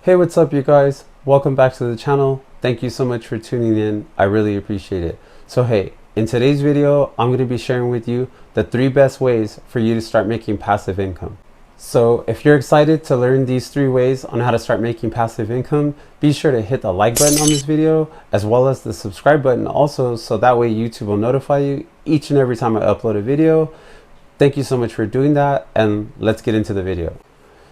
Hey, what's up, you guys? Welcome back to the channel. Thank you so much for tuning in. I really appreciate it. So hey, in today's video, I'm going to be sharing with you the 3 best ways for you to start making passive income. So if you're excited to learn these 3 ways on how to start making passive income, be sure to hit the like button on this video as well as the subscribe button also, so that way YouTube will notify you each and every time I upload a video. Thank you so much for doing that, and let's get into the video.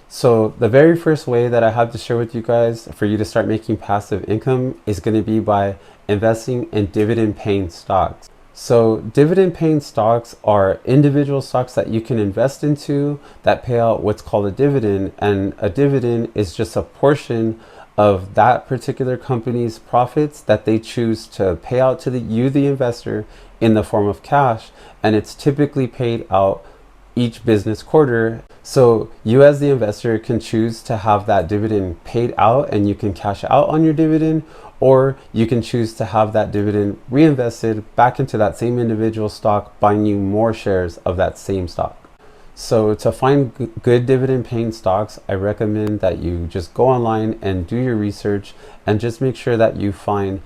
So the very first way that I have to share with you guys for you to start making passive income is going to be by investing in dividend paying stocks. So dividend paying stocks are individual stocks that you can invest into that pay out what's called a dividend, and a dividend is just a portion of that particular company's profits that they choose to pay out to the investor in the form of cash, and it's typically paid out each business quarter. So you as the investor can choose to have that dividend paid out and you can cash out on your dividend, or you can choose to have that dividend reinvested back into that same individual stock, buying you more shares of that same stock. So to find good dividend paying stocks, I recommend that you just go online and do your research and just make sure that you find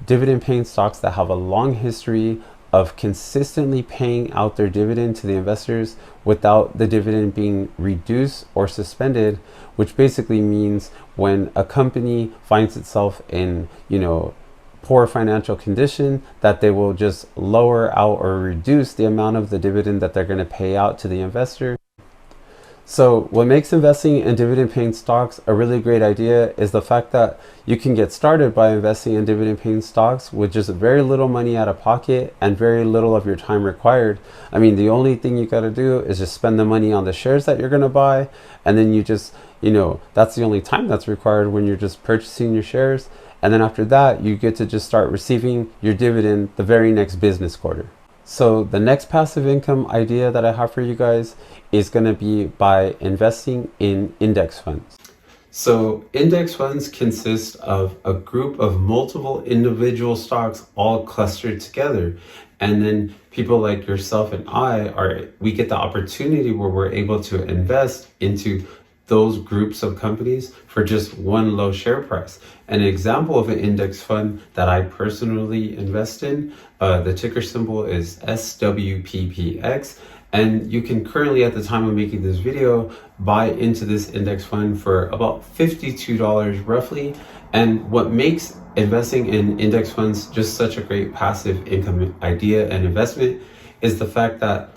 dividend paying stocks that have a long history of consistently paying out their dividend to the investors without the dividend being reduced or suspended, which basically means when a company finds itself in, poor financial condition, that they will just lower out or reduce the amount of the dividend that they're going to pay out to the investor. So what makes investing in dividend paying stocks a really great idea is the fact that you can get started by investing in dividend paying stocks with just very little money out of pocket and very little of your time required. I mean, the only thing you got to do is just spend the money on the shares that you're going to buy, and then you just, that's the only time that's required when you're just purchasing your shares. And then after that, you get to just start receiving your dividend the very next business quarter. So the next passive income idea that I have for you guys is going to be by investing in index funds. So index funds consist of a group of multiple individual stocks all clustered together. And then people like yourself and we get the opportunity where we're able to invest into those groups of companies for just one low share price. An example of an index fund that I personally invest in, the ticker symbol is swppx, and you can currently, at the time of making this video, buy into this index fund for about $52 roughly. And what makes investing in index funds just such a great passive income idea and investment is the fact that,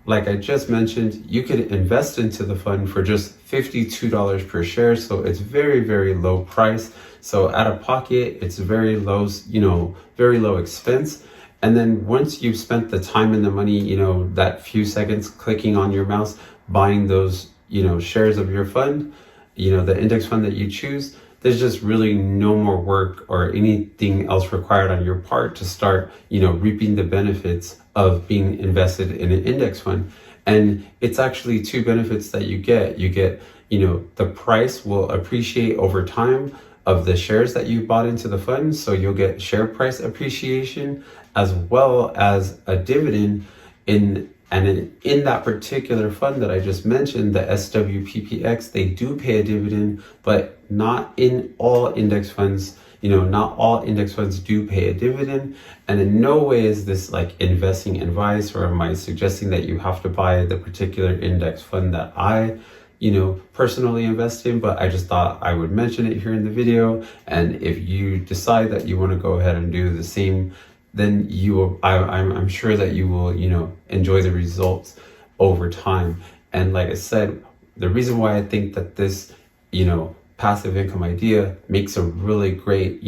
like I just mentioned, you could invest into the fund for just $52 per share. So it's very, very low price. So out of pocket, it's very low, very low expense. And then once you've spent the time and the money, that few seconds clicking on your mouse, buying those, shares of your fund, the index fund that you choose, there's just really no more work or anything else required on your part to start, reaping the benefits of being invested in an index fund. And it's actually 2 benefits that you get. You get, the price will appreciate over time of the shares that you bought into the fund. So you'll get share price appreciation as well as a dividend in that particular fund that I just mentioned, the swppx, they do pay a dividend, but not in all index funds. Not all index funds do pay a dividend. And in no way is this like investing advice, or am I suggesting that you have to buy the particular index fund that I, personally invest in, but I just thought I would mention it here in the video. And if you decide that you want to go ahead and do the same, then I'm sure that you will, enjoy the results over time. And like I said, the reason why I think that this, passive income idea makes a really great,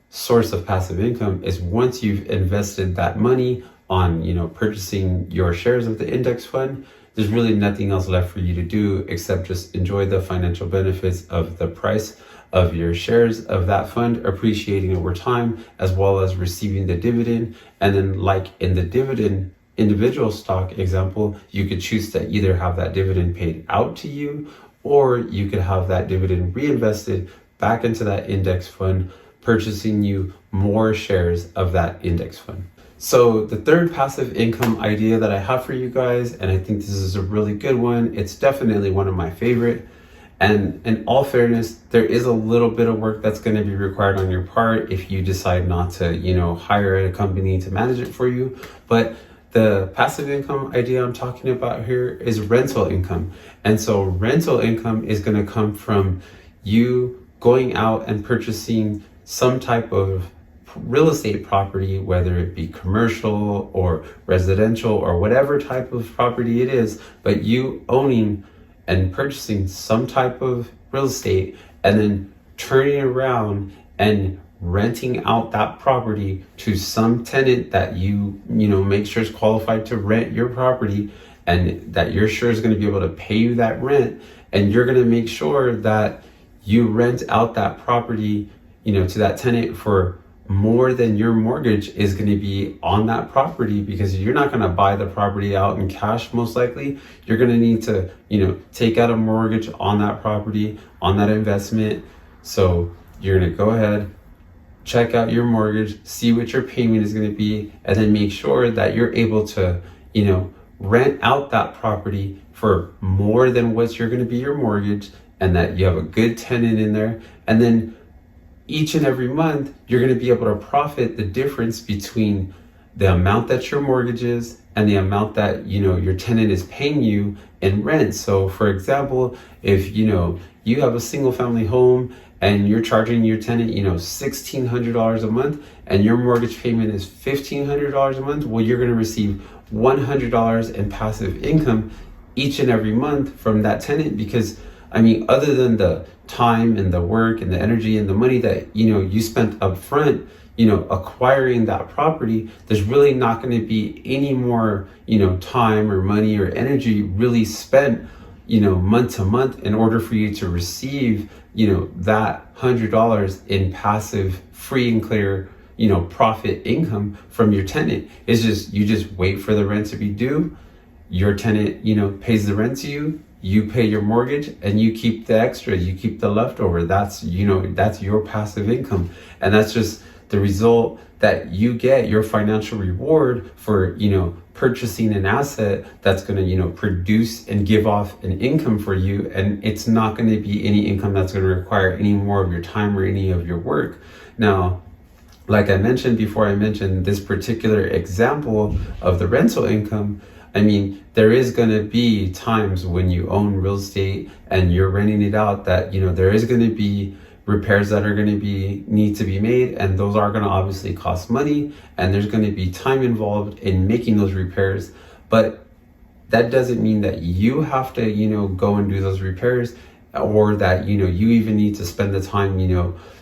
source of passive income is once you've invested that money on, purchasing your shares of the index fund, there's really nothing else left for you to do except just enjoy the financial benefits of the price of your shares of that fund appreciating over time, as well as receiving the dividend. And then, like in the dividend individual stock example, you could choose to either have that dividend paid out to you, or you could have that dividend reinvested back into that index fund, purchasing you more shares of that index fund. So the third passive income idea that I have for you guys, and I think this is a really good one, it's definitely one of my favorite, And in all fairness, there is a little bit of work that's going to be required on your part if you decide not to, hire a company to manage it for you. But the passive income idea I'm talking about here is rental income. And so rental income is going to come from you going out and purchasing some type of real estate property, whether it be commercial or residential or whatever type of property it is, but you owning and purchasing some type of real estate and then turning around and renting out that property to some tenant that you make sure is qualified to rent your property, and that you're sure is going to be able to pay you that rent. And you're going to make sure that you rent out that property, to that tenant for more than your mortgage is going to be on that property, because you're not going to buy the property out in cash. Most likely you're going to need to take out a mortgage on that property, on that investment. So you're going to go ahead, check out your mortgage, see what your payment is going to be, and then make sure that you're able to rent out that property for more than what's you're going to be your mortgage, and that you have a good tenant in there. And then each and every month, you're going to be able to profit the difference between the amount that your mortgage is and the amount that your tenant is paying you in rent. So for example, if you have a single family home and you're charging your tenant $1,600 a month, and your mortgage payment is $1,500 a month, well, you're going to receive $100 in passive income each and every month from that tenant. Because other than the time and the work and the energy and the money that you spent up front acquiring that property, there's really not going to be any more time or money or energy really spent month to month in order for you to receive that $100 in passive, free and clear profit income from your tenant. It's just, you just wait for the rent to be due, your tenant pays the rent to you, you pay your mortgage, and you keep the extra, you keep the leftover. That's that's your passive income. And that's just the result that you get, your financial reward for purchasing an asset that's going to produce and give off an income for you. And it's not going to be any income that's going to require any more of your time or any of your work. Now, like I mentioned before, I mentioned this particular example of the rental income. There is going to be times when you own real estate and you're renting it out that, there is going to be repairs that are going to need to be made, and those are going to obviously cost money, and there's going to be time involved in making those repairs. But that doesn't mean that you have to, go and do those repairs, or that, you even need to spend the time,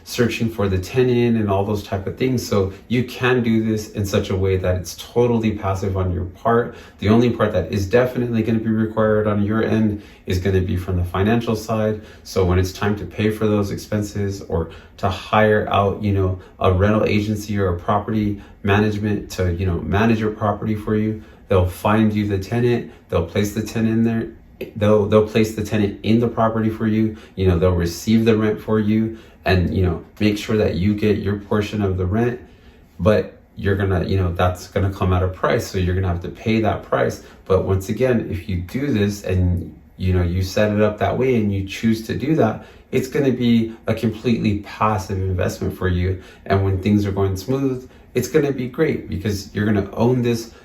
searching for the tenant and all those type of things. So you can do this in such a way that it's totally passive on your part. The only part that is definitely going to be required on your end is going to be from the financial side. So when it's time to pay for those expenses, or to hire out, a rental agency or a property management to, manage your property for you, they'll find you the tenant, they'll place the tenant in there. They'll place the tenant in the property for you. They'll receive the rent for you, and make sure that you get your portion of the rent. But you're gonna, that's gonna come at a price, so you're gonna have to pay that price. But once again, if you do this and you set it up that way and you choose to do that, it's gonna be a completely passive investment for you. And when things are going smooth, it's gonna be great, because you're gonna own this,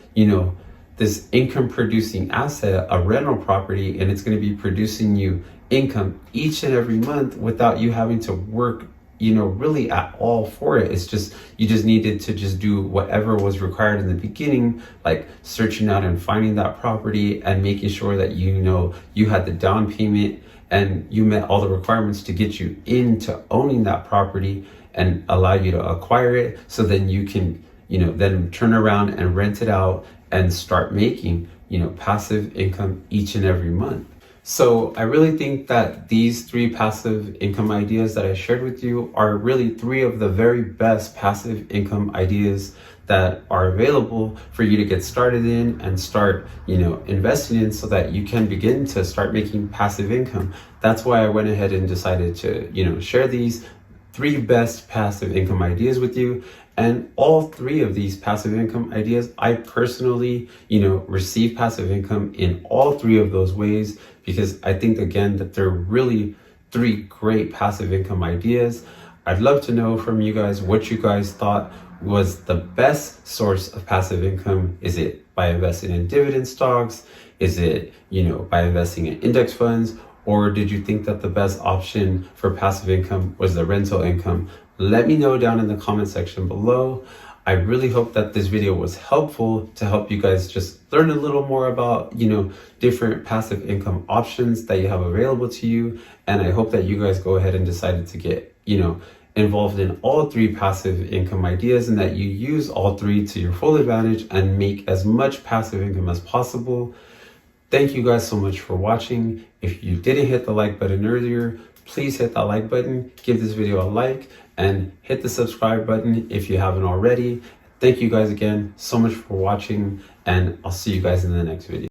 this income producing asset, a rental property, and it's going to be producing you income each and every month without you having to work, really at all for it. It's just, you just needed to just do whatever was required in the beginning, like searching out and finding that property and making sure that, you had the down payment and you met all the requirements to get you into owning that property and allow you to acquire it. So then you can, then turn around and rent it out and start making, passive income each and every month. So I really think that these 3 passive income ideas that I shared with you are really 3 of the very best passive income ideas that are available for you to get started in and start, investing in, so that you can begin to start making passive income. That's why I went ahead and decided to, share these 3 best passive income ideas with you. And all 3 of these passive income ideas, I personally, receive passive income in all 3 of those ways, because I think, again, that they're really, 3 great passive income ideas. I'd love to know from you guys what you guys thought was the best source of passive income. Is it by investing in dividend stocks? Is it, by investing in index funds? Or did you think that the best option for passive income was the rental income? Let me know down in the comment section below. I really hope that this video was helpful to help you guys just learn a little more about, different passive income options that you have available to you. And I hope that you guys go ahead and decided to get, involved in all 3 passive income ideas, and that you use all 3 to your full advantage and make as much passive income as possible. Thank you guys so much for watching. If you didn't hit the like button earlier, please hit that like button, give this video a like, and hit the subscribe button if you haven't already. Thank you guys again so much for watching, and I'll see you guys in the next video.